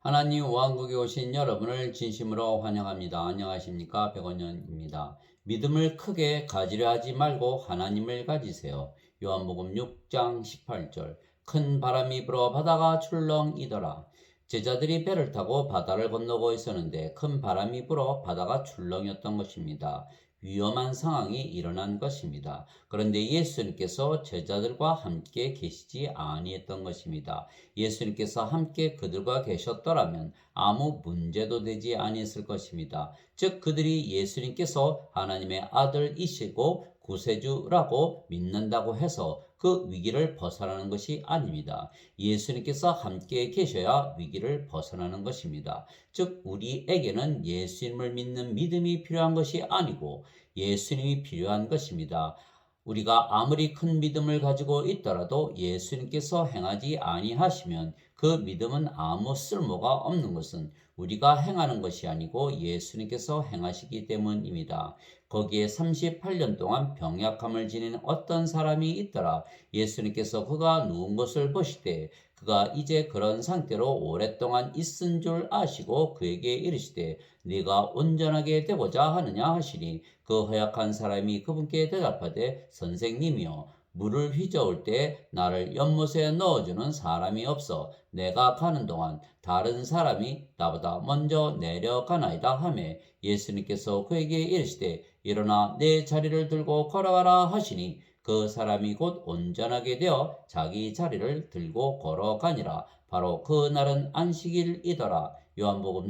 하나님 왕국에 오신 여러분을 진심으로 환영합니다. 안녕하십니까? 백원현입니다. 믿음을 크게 가지려 하지 말고 하나님을 가지세요. 요한복음 6장 18절. 큰 바람이 불어 바다가 출렁이더라. 제자들이 배를 타고 바다를 건너고 있었는데 큰 바람이 불어 바다가 출렁였던 것입니다. 위험한 상황이 일어난 것입니다. 그런데 예수님께서 제자들과 함께 계시지 아니했던 것입니다. 예수님께서 함께 그들과 계셨더라면 아무 문제도 되지 아니했을 것입니다. 즉 그들이 예수님께서 하나님의 아들이시고 구세주라고 믿는다고 해서 그 위기를 벗어나는 것이 아닙니다. 예수님께서 함께 계셔야 위기를 벗어나는 것입니다. 즉 우리에게는 예수님을 믿는 믿음이 필요한 것이 아니고 예수님이 필요한 것입니다. 우리가 아무리 큰 믿음을 가지고 있더라도 예수님께서 행하지 아니하시면 그 믿음은 아무 쓸모가 없는 것은 우리가 행하는 것이 아니고 예수님께서 행하시기 때문입니다. 거기에 38년 동안 병약함을 지닌 어떤 사람이 있더라. 예수님께서 그가 누운 것을 보시되 그가 이제 그런 상태로 오랫동안 있은 줄 아시고 그에게 이르시되 네가 온전하게 되고자 하느냐 하시니 그 허약한 사람이 그분께 대답하되 선생님이여 물을 휘저을 때 나를 연못에 넣어주는 사람이 없어 내가 가는 동안 다른 사람이 나보다 먼저 내려가나이다 하매 예수님께서 그에게 이르시되 일어나 내 자리를 들고 걸어가라 하시니 그 사람이 곧 온전하게 되어 자기 자리를 들고 걸어가니라. 바로 그 날은 안식일이더라. 요한복음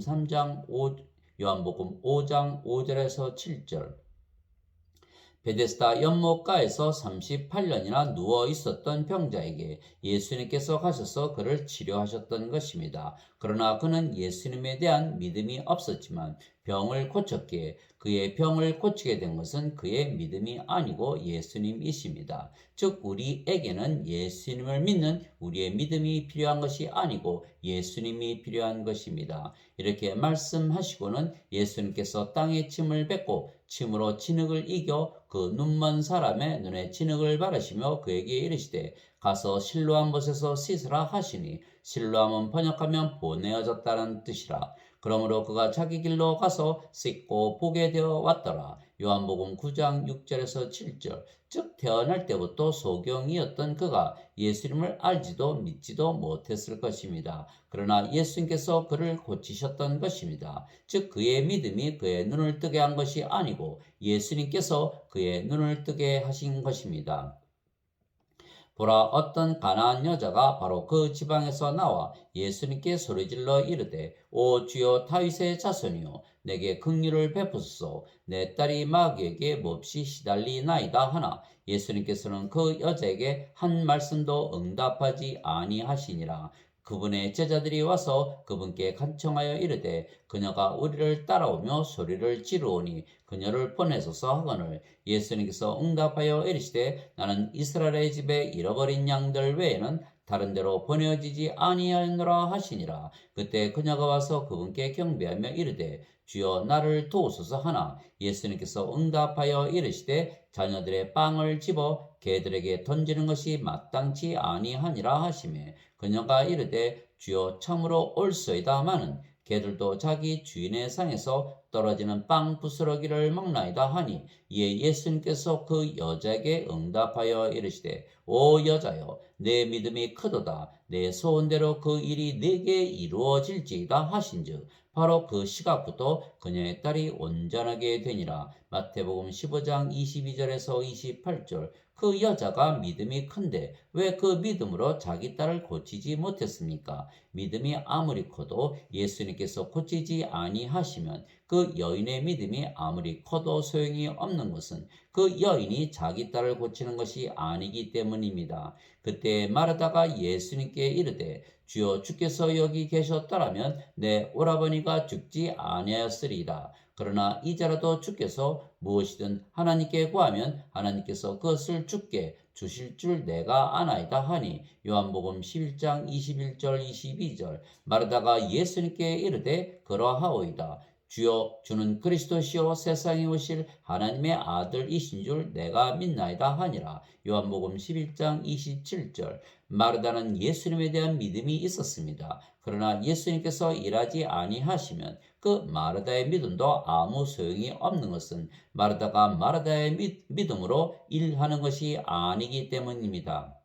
5장 5절에서 7절. 베데스다 연못가에서 38년이나 누워 있었던 병자에게 예수님께서 가셔서 그를 치료하셨던 것입니다. 그러나 그는 예수님에 대한 믿음이 없었지만 병을 고쳤기에 그의 병을 고치게 된 것은 그의 믿음이 아니고 예수님이십니다. 즉 우리에게는 예수님을 믿는 우리의 믿음이 필요한 것이 아니고 예수님이 필요한 것입니다. 이렇게 말씀하시고는 예수님께서 땅에 침을 뱉고 침으로 진흙을 이겨 그 눈먼 사람의 눈에 진흙을 바르시며 그에게 이르시되 가서 실로암 못에서 씻으라 하시니 실로암은 번역하면 보내어졌다는 뜻이라. 그러므로 그가 자기 길로 가서 씻고 보게 되어 왔더라. 요한복음 9장 6절에서 7절. 즉 태어날 때부터 소경이었던 그가 예수님을 알지도 믿지도 못했을 것입니다. 그러나 예수님께서 그를 고치셨던 것입니다. 즉 그의 믿음이 그의 눈을 뜨게 한 것이 아니고 예수님께서 그의 눈을 뜨게 하신 것입니다. 보라 어떤 가나안 여자가 바로 그 지방에서 나와 예수님께 소리질러 이르되 오 주여 다윗의 자손이요 내게 긍휼을 베푸소서 내 딸이 마귀에게 몹시 시달리나이다 하나 예수님께서는 그 여자에게 한 말씀도 응답하지 아니하시니라. 그분의 제자들이 와서 그분께 간청하여 이르되 그녀가 우리를 따라오며 소리를 지르오니 그녀를 보내소서 하거늘 예수님께서 응답하여 이르시되 나는 이스라엘의 집에 잃어버린 양들 외에는 다른 데로 보내어지지 아니하노라 하시니라. 그때 그녀가 와서 그분께 경배하며 이르되 주여 나를 도우소서 하나 예수님께서 응답하여 이르시되 자녀들의 빵을 집어 개들에게 던지는 것이 마땅치 아니하니라 하시매 그녀가 이르되 주여 참으로 옳소이다마는 개들도 자기 주인의 상에서 떨어지는 빵 부스러기를 먹나이다 하니 이에 예수님께서 그 여자에게 응답하여 이르시되 오 여자여 내 믿음이 크도다 내 소원대로 그 일이 내게 이루어질지이다 하신즉 바로 그 시각부터 그녀의 딸이 온전하게 되니라. 마태복음 15장 22절에서 28절. 그 여자가 믿음이 큰데 왜 그 믿음으로 자기 딸을 고치지 못했습니까? 믿음이 아무리 커도 예수님께서 고치지 아니하시면 그 여인의 믿음이 아무리 커도 소용이 없는 것은 그 여인이 자기 딸을 고치는 것이 아니기 때문입니다. 그때 마르다가 예수님께 이르되 주여 주께서 여기 계셨더라면 내 오라버니가 죽지 아니하였으리이다. 그러나 이제라도 주께서 무엇이든 하나님께 구하면 하나님께서 그것을 주께 주실 줄 내가 아나이다 하니 요한복음 11장 21절 22절. 마르다가 예수님께 이르되 그러하오이다. 주여 주는 그리스도시요 세상에 오실 하나님의 아들이신 줄 내가 믿나이다 하니라. 요한복음 11장 27절. 마르다는 예수님에 대한 믿음이 있었습니다. 그러나 예수님께서 일하지 아니하시면 그 마르다의 믿음도 아무 소용이 없는 것은 마르다가 마르다의 믿음으로 일하는 것이 아니기 때문입니다.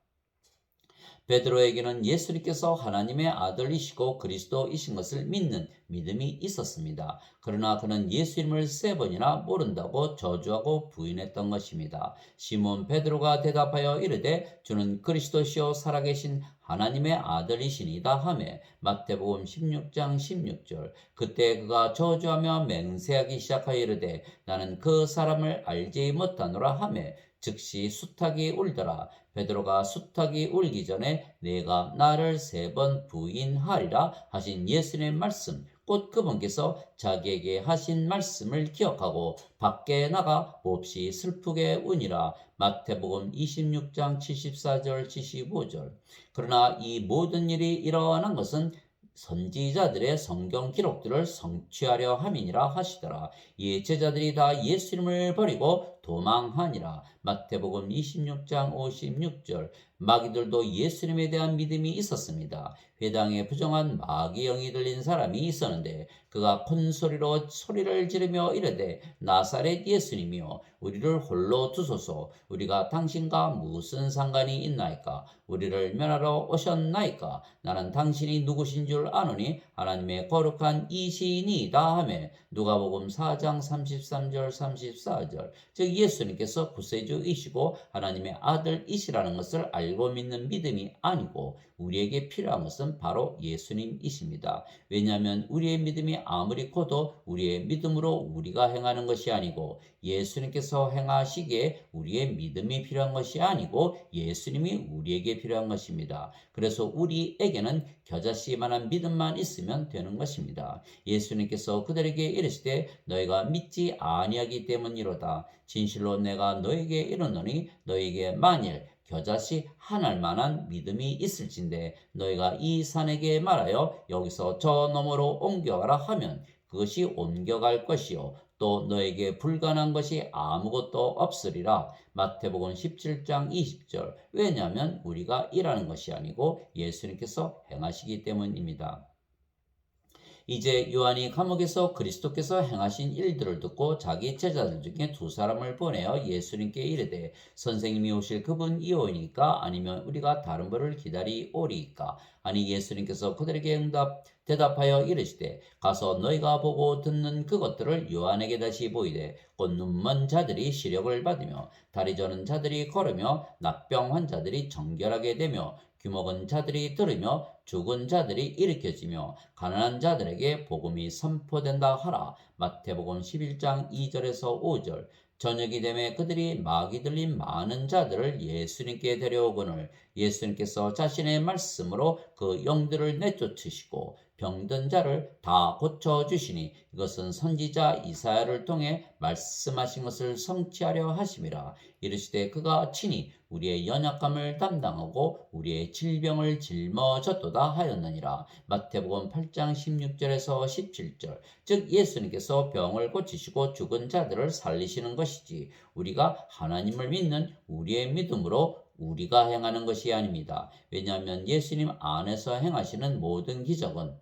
베드로에게는 예수님께서 하나님의 아들이시고 그리스도이신 것을 믿는 믿음이 있었습니다. 그러나 그는 예수님을 3번이나 모른다고 저주하고 부인했던 것입니다. 시몬 베드로가 대답하여 이르되 주는 그리스도시요 살아계신 하나님의 아들이시니이다 하매 마태복음 16장 16절. 그때 그가 저주하며 맹세하기 시작하여 이르되 나는 그 사람을 알지 못하노라 하매 즉시 수탉이 울더라. 베드로가 수탉이 울기 전에 내가 나를 3번 부인하리라 하신 예수님의 말씀, 곧 그분께서 자기에게 하신 말씀을 기억하고 밖에 나가 몹시 슬프게 우니라. 마태복음 26장 74절 75절. 그러나 이 모든 일이 일어난 것은 선지자들의 성경 기록들을 성취하려 함이니라 하시더라. 이 제자들이 다 예수님을 버리고 도망하니라. 마태복음 26장 56절. 마귀들도 예수님에 대한 믿음이 있었습니다. 회당에 부정한 마귀 영이 들린 사람이 있었는데 그가 큰 소리로 소리를 지르며 이르되 나사렛 예수님이여 우리를 홀로 두소서. 우리가 당신과 무슨 상관이 있나이까? 우리를 면하러 오셨나이까? 나는 당신이 누구신 줄 아노니 하나님의 거룩한 이시니이다 하며 누가복음 4장 33절 34절. 즉 예수님께서 구세주이시고 하나님의 아들이시라는 것을 알고 믿는 믿음이 아니고 우리에게 필요한 것은 바로 예수님이십니다. 왜냐하면 우리의 믿음이 아무리 커도 우리의 믿음으로 우리가 행하는 것이 아니고 예수님께서 행하시기에 우리의 믿음이 필요한 것이 아니고 예수님이 우리에게 필요한 것입니다. 그래서 우리에게는 겨자씨만한 믿음만 있으면 되는 것입니다. 예수님께서 그들에게 이르시되 너희가 믿지 아니하기 때문이로다. 진실로 내가 너에게 이르노니 너에게 만일 겨자씨 한 알만한 믿음이 있을진데 너희가 이 산에게 말하여 여기서 저 너머로 옮겨가라 하면 그것이 옮겨갈 것이요 또 너에게 불가능한 것이 아무것도 없으리라. 마태복음 17장 20절. 왜냐하면 우리가 일하는 것이 아니고 예수님께서 행하시기 때문입니다. 이제 요한이 감옥에서 그리스도께서 행하신 일들을 듣고 자기 제자들 중에 2사람을 보내어 예수님께 이르되 선생님이 오실 그분 이오니까 아니면 우리가 다른 분을 기다리오리이까? 아니 예수님께서 그들에게 대답하여 이르시되 가서 너희가 보고 듣는 그것들을 요한에게 다시 보이되 곧 눈먼 자들이 시력을 받으며 다리 저는 자들이 걸으며 납병 환자들이 정결하게 되며 귀먹은 자들이 들으며 죽은 자들이 일으켜지며 가난한 자들에게 복음이 선포된다 하라. 마태복음 11장 2절에서 5절. 저녁이 되매 그들이 마귀 들린 많은 자들을 예수님께 데려오거늘 예수님께서 자신의 말씀으로 그 영들을 내쫓으시고 병든 자를 다 고쳐주시니 이것은 선지자 이사야를 통해 말씀하신 것을 성취하려 하심이라. 이르시되 그가 친히 우리의 연약함을 담당하고 우리의 질병을 짊어졌도다 하였느니라. 마태복음 8장 16절에서 17절. 즉 예수님께서 병을 고치시고 죽은 자들을 살리시는 것이지 우리가 하나님을 믿는 우리의 믿음으로 우리가 행하는 것이 아닙니다. 왜냐하면 예수님 안에서 행하시는 모든 기적은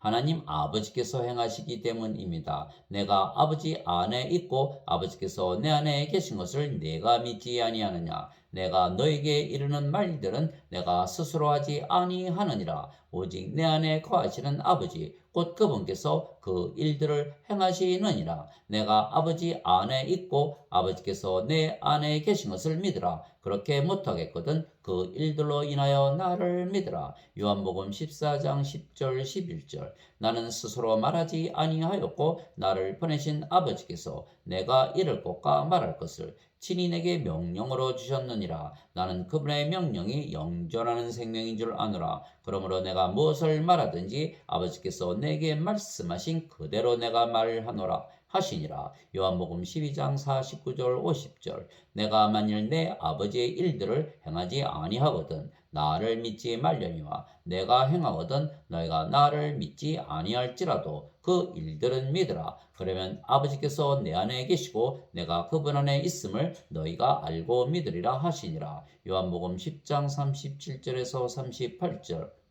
하나님 아버지께서 행하시기 때문입니다. 내가 아버지 안에 있고 아버지께서 내 안에 계신 것을 내가 믿지 아니하느냐? 내가 너에게 이르는 말들은 내가 스스로 하지 아니하느니라. 오직 내 안에 거하시는 아버지 곧 그분께서 그 일들을 행하시느니라. 내가 아버지 안에 있고 아버지께서 내 안에 계신 것을 믿으라. 그렇게 못하겠거든 그 일들로 인하여 나를 믿으라. 요한복음 14장 10절 11절. 나는 스스로 말하지 아니하였고 나를 보내신 아버지께서 내가 이를 것과 말할 것을 친히 내게 명령으로 주셨느니라. 나는 그분의 명령이 영존하는 생명인 줄 아노라. 그러므로 내가 무엇을 말하든지 아버지께서 내게 말씀하신 그대로 내가 말하노라 하시니라. 요한복음 12장 49절 50절. 내가 만일 내 아버지의 일들을 행하지 아니하거든 나를 믿지 말려니와 내가 행하거든 너희가 나를 믿지 아니할지라도 그 일들은 믿으라. 그러면 아버지께서 내 안에 계시고 내가 그분 안에 있음을 너희가 알고 믿으리라 하시니라. 요한복음 10장 37절에서 38절.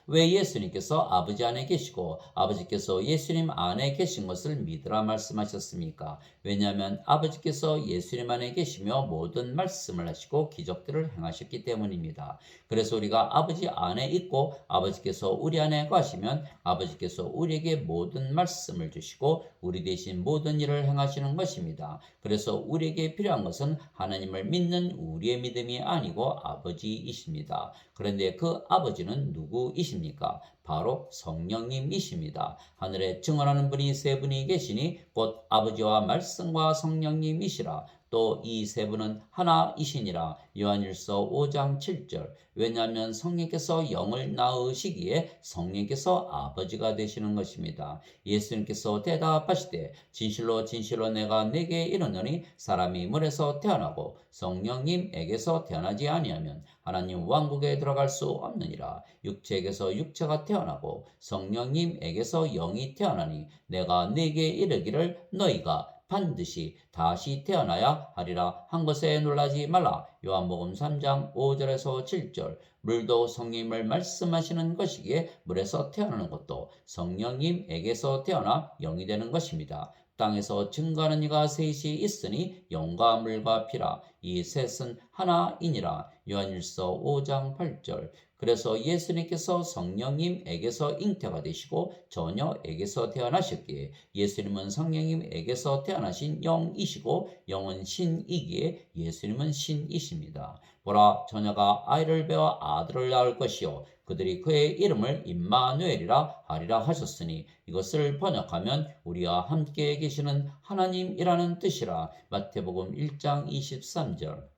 왜 예수님께서 아버지 안에 계시고 아버지께서 예수님 안에 계신 것을 믿으라 말씀하셨습니까? 왜냐하면 아버지께서 예수님 안에 계시며 모든 말씀을 하시고 기적들을 행하셨기 때문입니다. 그래서 우리가 아버지 안에 있고 아버지께서 우리 안에 가시면 아버지께서 우리에게 모든 말씀을 주시고 우리 대신 모든 일을 행하시는 것입니다. 그래서 우리에게 필요한 것은 하나님을 믿는 우리의 믿음이 아니고 아버지이십니다. 그런데 그 아버지는 누구이십니까? 바로 성령님이십니다. 하늘에 증언하는 분이 세 분이 계시니 곧 아버지와 말씀과 성령님이시라. 또 이 세 분은 하나이시니라. 요한일서 5장 7절. 왜냐하면 성령께서 영을 낳으시기에 성령께서 아버지가 되시는 것입니다. 예수님께서 대답하시되 진실로 진실로 내가 네게 이르노니 사람이 물에서 태어나고 성령님에게서 태어나지 아니하면 하나님 왕국에 들어갈 수 없느니라. 육체에게서 육체가 태어나고 성령님에게서 영이 태어나니 내가 네게 이르기를 너희가 반드시 다시 태어나야 하리라 한 것에 놀라지 말라. 요한복음 3장 5절에서 7절. 물도 성령님을 말씀하시는 것이기에 물에서 태어나는 것도 성령님에게서 태어나 영이 되는 것입니다. 땅에서 증거하는 이가 셋이 있으니 영과 물과 피라. 이 셋은 하나이니라. 요한일서 5장 8절. 그래서 예수님께서 성령님에게서 잉태가 되시고 처녀에게서 태어나셨기에 예수님은 성령님에게서 태어나신 영이시고 영은 신이기에 예수님은 신이십니다. 보라, 처녀가 아이를 배워 아들을 낳을 것이요 그들이 그의 이름을 임마누엘이라 하리라 하셨으니 이것을 번역하면 우리와 함께 계시는 하나님이라는 뜻이라. 마태복음 1장 23절.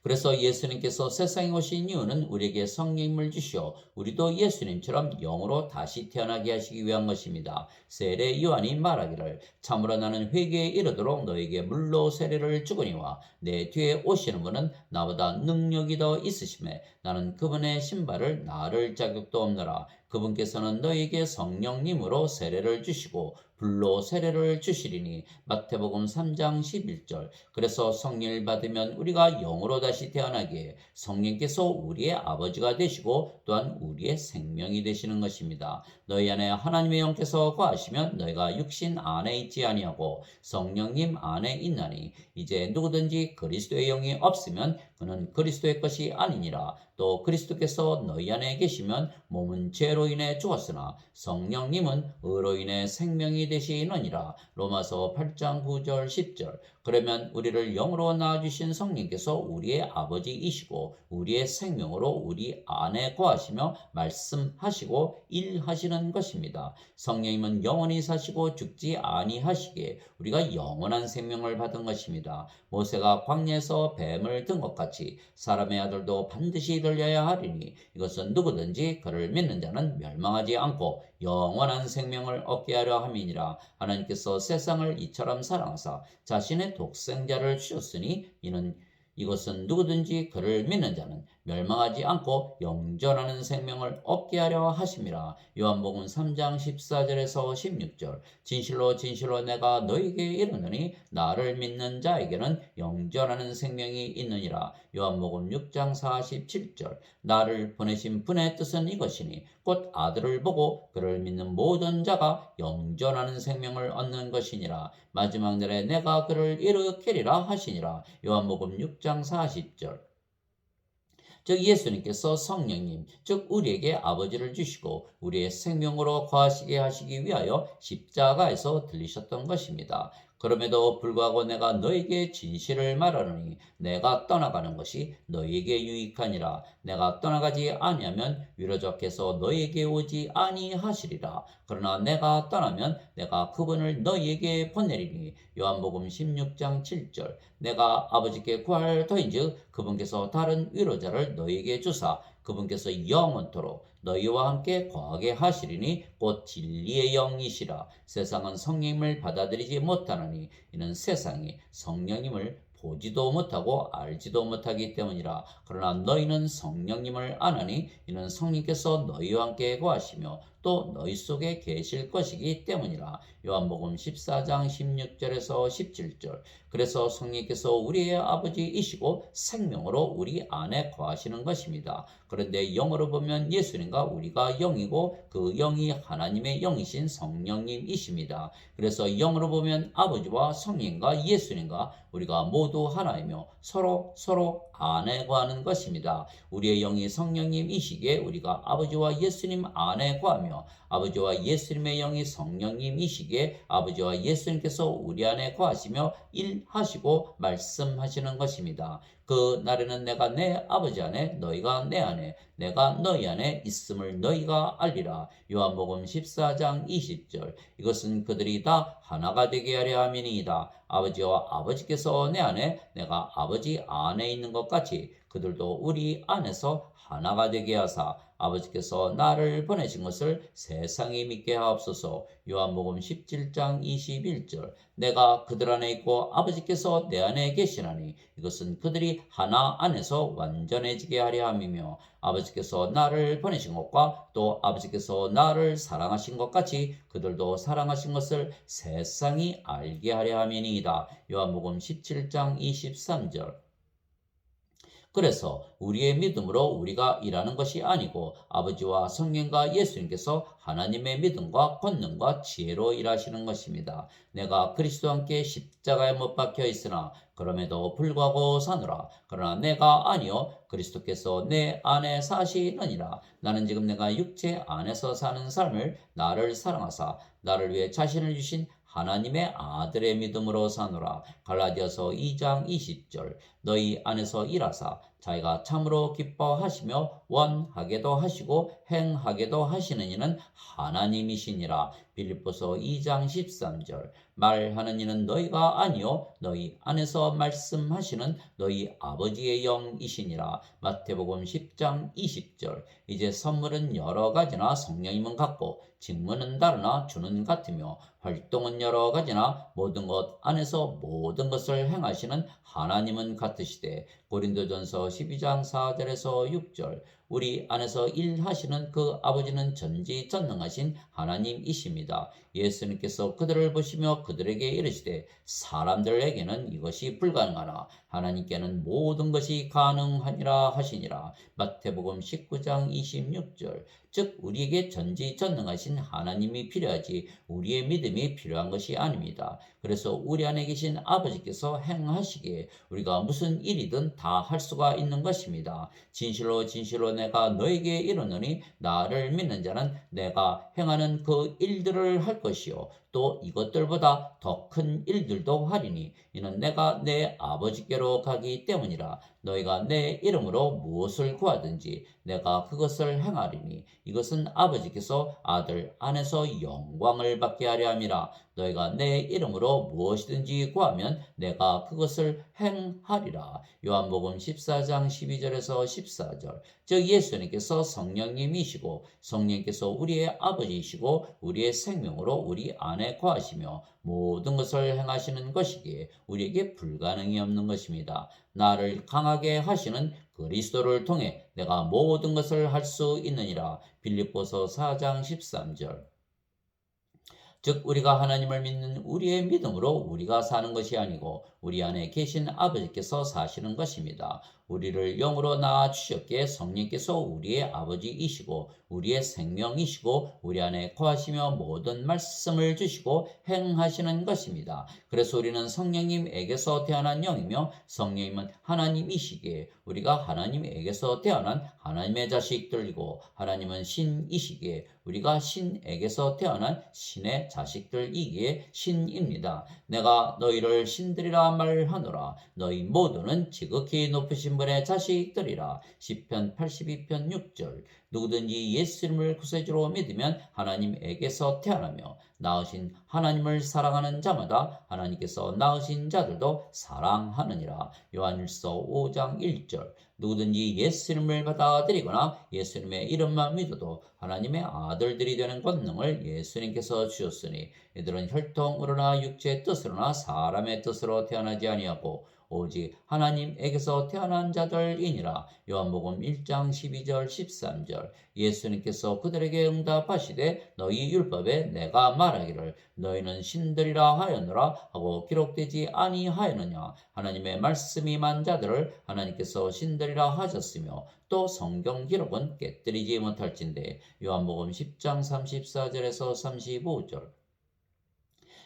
그래서 예수님께서 세상에 오신 이유는 우리에게 성령님을 주시어 우리도 예수님처럼 영으로 다시 태어나게 하시기 위한 것입니다. 세례 요한이 말하기를 참으로 나는 회개에 이르도록 너에게 물로 세례를 주거니와 내 뒤에 오시는 분은 나보다 능력이 더 있으심에 나는 그분의 신발을 나를 자격도 없노라. 그분께서는 너에게 성령님으로 세례를 주시고 불로 세례를 주시리니. 마태복음 3장 11절. 그래서 성령을 받으면 우리가 영으로 다시 태어나기에 성령께서 우리의 아버지가 되시고 또한 우리의 생명이 되시는 것입니다. 너희 안에 하나님의 영께서 거하시면 너희가 육신 안에 있지 아니하고 성령님 안에 있나니 이제 누구든지 그리스도의 영이 없으면 그는 그리스도의 것이 아니니라. 또 그리스도께서 너희 안에 계시면 몸은 죄로 인해 죽었으나 성령님은 의로 인해 생명이 되시느니라. 로마서 8장 9절 10절. 그러면 우리를 영으로 낳아주신 성령께서 우리의 아버지이시고 우리의 생명으로 우리 안에 거하시며 말씀하시고 일하시는 것입니다. 성령님은 영원히 사시고 죽지 아니하시기에 우리가 영원한 생명을 받은 것입니다. 모세가 광야에서 뱀을 든 것 같이 사람의 아들도 반드시 들려야 하리니 이것은 누구든지 그를 믿는 자는 멸망하지 않고 영원한 생명을 얻게 하려 함이니라. 하나님께서 세상을 이처럼 사랑하사 자신의 독생자를 주셨으니 이것은 누구든지 그를 믿는 자는 멸망하지 않고 영존하는 생명을 얻게 하려 하심이라. 요한복음 3장 14절에서 16절. 진실로 진실로 내가 너희에게 이르노니 나를 믿는 자에게는 영존하는 생명이 있느니라. 요한복음 6장 47절. 나를 보내신 분의 뜻은 이것이니 곧 아들을 보고 그를 믿는 모든 자가 영존하는 생명을 얻는 것이니라. 마지막 날에 내가 그를 일으키리라 하시니라. 요한복음 6장 40절. 즉 예수님께서 성령님, 즉 우리에게 아버지를 주시고 우리의 생명으로 거하시게 하시기 위하여 십자가에서 들리셨던 것입니다. 그럼에도 불구하고 내가 너에게 진실을 말하노니 내가 떠나가는 것이 너에게 유익하니라. 내가 떠나가지 아니하면 위로자께서 너에게 오지 아니하시리라. 그러나 내가 떠나면 내가 그분을 너희에게 보내리니. 요한복음 16장 7절. 내가 아버지께 구할 터인즉 그분께서 다른 위로자를 너희에게 주사 그분께서 영원토록 너희와 함께 거하게 하시리니 곧 진리의 영이시라. 세상은 성령님을 받아들이지 못하느니 이는 세상이 성령님을 보지도 못하고 알지도 못하기 때문이라. 그러나 너희는 성령님을 아나니 이는 성령께서 너희와 함께 거하시며 또 너희 속에 계실 것이기 때문이라. 요한복음 14장 16절에서 17절. 그래서 성령께서 우리의 아버지이시고 생명으로 우리 안에 거하시는 것입니다. 그런데 영어로 보면 예수님과 우리가 영이고 그 영이 하나님의 영이신 성령님이십니다. 그래서 영어로 보면 아버지와 성령과 예수님과 우리가 모두 하나이며 서로 안에 거하는 것입니다. 우리의 영이 성령님이시기에 우리가 아버지와 예수님 안에 거하며 아버지와 예수님의 영이 성령님이시기에 아버지와 예수님께서 우리 안에 거하시며 일하시고 말씀하시는 것입니다. 그 날에는 내가 내 아버지 안에 너희가 내 안에 내가 너희 안에 있음을 너희가 알리라. 요한복음 14장 20절. 이것은 그들이 다 하나가 되게 하려 함이니이다. 아버지와 아버지께서 내 안에 내가 아버지 안에 있는 것 같이 그들도 우리 안에서 하나가 되게 하사 아버지께서 나를 보내신 것을 세상이 믿게 하옵소서. 요한복음 17장 21절. 내가 그들 안에 있고 아버지께서 내 안에 계시나니 이것은 그들이 하나 안에서 완전해지게 하려 함이며 아버지께서 나를 보내신 것과 또 아버지께서 나를 사랑하신 것 같이 그들도 사랑하신 것을 세상이 알게 하려 함이니이다. 요한복음 17장 23절. 그래서 우리의 믿음으로 우리가 일하는 것이 아니고 아버지와 성령과 예수님께서 하나님의 믿음과 권능과 지혜로 일하시는 것입니다. 내가 그리스도와 함께 십자가에 못 박혀 있으나 그럼에도 불구하고 사노라. 그러나 내가 아니요 그리스도께서 내 안에 사시느니라. 나는 지금 내가 육체 안에서 사는 삶을 나를 사랑하사 나를 위해 자신을 주신 하나님의 아들의 믿음으로 사노라. 갈라디아서 2장 20절. 너희 안에서 일하사 자기가 참으로 기뻐하시며 원하게도 하시고 행하게도 하시는 이는 하나님이시니라. 빌립보서 2장 13절. 말하는 이는 너희가 아니요 너희 안에서 말씀하시는 너희 아버지의 영이시니라. 마태복음 10장 20절. 이제 선물은 여러 가지나 성령님은 같고 직무는 다르나 주는 같으며 활동은 여러 가지나 모든 것 안에서 모든 것을 행하시는 하나님은 같으시되. 고린도전서 12장 4절에서 6절. 우리 안에서 일하시는 그 아버지는 전지전능하신 하나님이십니다. 예수님께서 그들을 보시며 그들에게 이르시되 사람들에게는 이것이 불가능하나 하나님께는 모든 것이 가능하니라 하시니라. 마태복음 19장 26절. 즉 우리에게 전지전능하신 하나님이 필요하지 우리의 믿음이 필요한 것이 아닙니다. 그래서 우리 안에 계신 아버지께서 행하시기에 우리가 무슨 일이든 다 할 수가 있는 것입니다. 진실로 진실로 내가 너에게 이르노니 나를 믿는 자는 내가 행하는 그 일들을 할 것이요 또 이것들보다 더 큰 일들도 하리니 이는 내가 내 아버지께로 가기 때문이라. 너희가 내 이름으로 무엇을 구하든지 내가 그것을 행하리니 이것은 아버지께서 아들 안에서 영광을 받게 하려 함이라. 너희가 내 이름으로 무엇이든지 구하면 내가 그것을 행하리라. 요한복음 14장 12절에서 14절. 즉 예수님께서 성령님이시고 성령께서 우리의 아버지이시고 우리의 생명으로 우리 안에 거하시며 모든 것을 행하시는 것이기에 우리에게 불가능이 없는 것입니다. 나를 강하게 하시는 그리스도를 통해 내가 모든 것을 할 수 있느니라. 빌립보서 4장 13절. 즉 우리가 하나님을 믿는 우리의 믿음으로 우리가 사는 것이 아니고 우리 안에 계신 아버지께서 사시는 것입니다. 우리를 영으로 낳아 주셨기에 성령께서 우리의 아버지이시고 우리의 생명이시고 우리 안에 거하시며 모든 말씀을 주시고 행하시는 것입니다. 그래서 우리는 성령님에게서 태어난 영이며 성령님은 하나님이시기에 우리가 하나님에게서 태어난 하나님의 자식들이고 하나님은 신이시기에 우리가 신에게서 태어난 신의 자식들이기에 신입니다. 내가 너희를 신들이라 말하노라. 너희 모두는 지극히 높으신 분의 자식들이라. 시편 82편 6절. 누구든지 예수님을 구세주로 믿으면 하나님에게서 태어나며 낳으신 하나님을 사랑하는 자마다 하나님께서 낳으신 자들도 사랑하느니라. 요한일서 5장 1절. 누구든지 예수님을 받아들이거나 예수님의 이름만 믿어도 하나님의 아들들이 되는 권능을 예수님께서 주셨으니 이들은 혈통으로나 육체의 뜻으로나 사람의 뜻으로 태어나지 아니하고 오직 하나님에게서 태어난 자들이니라. 요한복음 1장 12절 13절. 예수님께서 그들에게 응답하시되 너희 율법에 내가 말하기를 너희는 신들이라 하였노라 하고 기록되지 아니하였느냐. 하나님의 말씀이 만 자들을 하나님께서 신들이라 하셨으며 또 성경 기록은 깨뜨리지 못할진대. 요한복음 10장 34절에서 35절.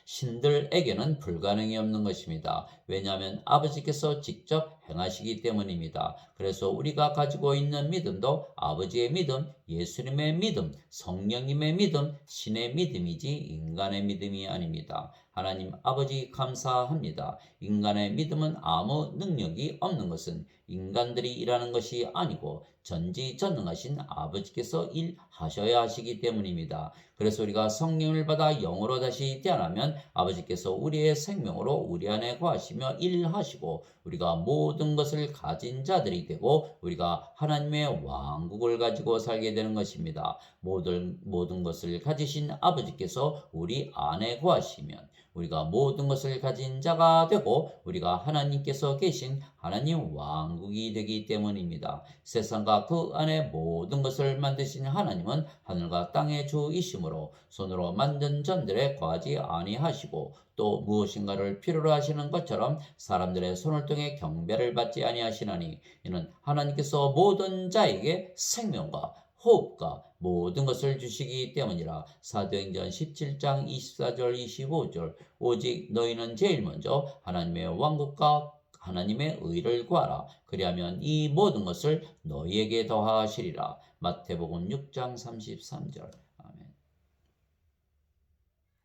신들에게는 불가능이 없는 것입니다. 왜냐하면 아버지께서 직접 행하시기 때문입니다. 그래서 우리가 가지고 있는 믿음도 아버지의 믿음, 예수님의 믿음, 성령님의 믿음, 신의 믿음이지 인간의 믿음이 아닙니다. 하나님 아버지 감사합니다. 인간의 믿음은 아무 능력이 없는 것은 인간들이 일하는 것이 아니고 전지전능하신 아버지께서 일하셔야 하시기 때문입니다. 그래서 우리가 성령을 받아 영으로 다시 태어나면 아버지께서 우리의 생명으로 우리 안에 거하시며 일하시고 우리가 모든 것을 가진 자들이 되고 우리가 하나님의 왕국을 가지고 살게 되는 것입니다. 모든 것을 가지신 아버지께서 우리 안에 거하시면 우리가 모든 것을 가진 자가 되고 우리가 하나님께서 계신 하나님 왕국이 되기 때문입니다. 세상과 그 안에 모든 것을 만드신 하나님은 하늘과 땅의 주이시므로 손으로 만든 전들에 거하지 아니하시고 또 무엇인가를 필요로 하시는 것처럼 사람들의 손을 통해 경배를 받지 아니하시나니 이는 하나님께서 모든 자에게 생명과 호흡과 모든 것을 주시기 때문이라. 사도행전 17장 24절 25절. 오직 너희는 제일 먼저 하나님의 왕국과 하나님의 의를 구하라. 그리하면 이 모든 것을 너희에게 더하시리라. 마태복음 6장 33절.